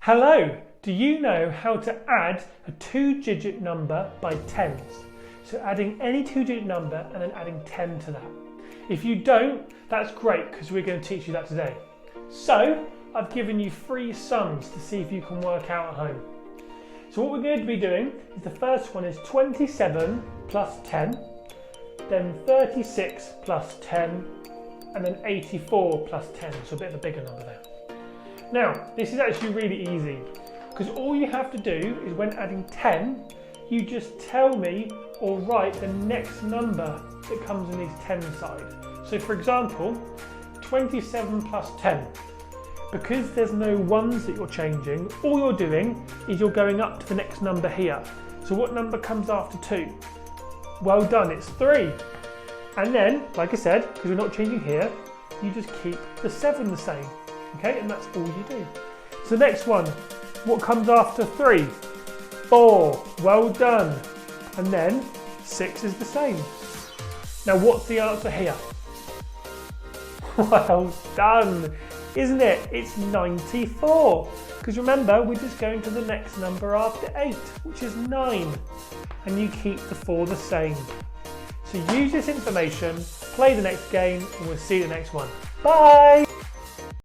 Hello, do you know how to add a two-digit number by tens? So adding any two-digit number and then adding 10 to that. If you don't, that's great because we're going to teach you that today. So I've given you 3 sums to see if you can work out at home. So what we're going to be doing is the first one is 27 plus 10, then 36 plus 10, and then 84 plus 10, so a bit of a bigger number there. Now, this is actually really easy because all you have to do is when adding 10, you just tell me or write the next number that comes in these 10 side. So for example, 27 plus 10. Because there's no ones that you're changing, all you're doing is you're going up to the next number here. So what number comes after 2? Well done, it's 3. And then, like I said, because we're not changing here, you just keep the 7 the same. Okay, and that's all you do. So next one, what comes after 3? 4, well done. And then 6 is the same. Now what's the answer here? Well done, isn't it? It's 94. Because remember, we're just going to the next number after 8, which is 9. And you keep the 4 the same. So use this information, play the next game, and we'll see you in the next one. Bye!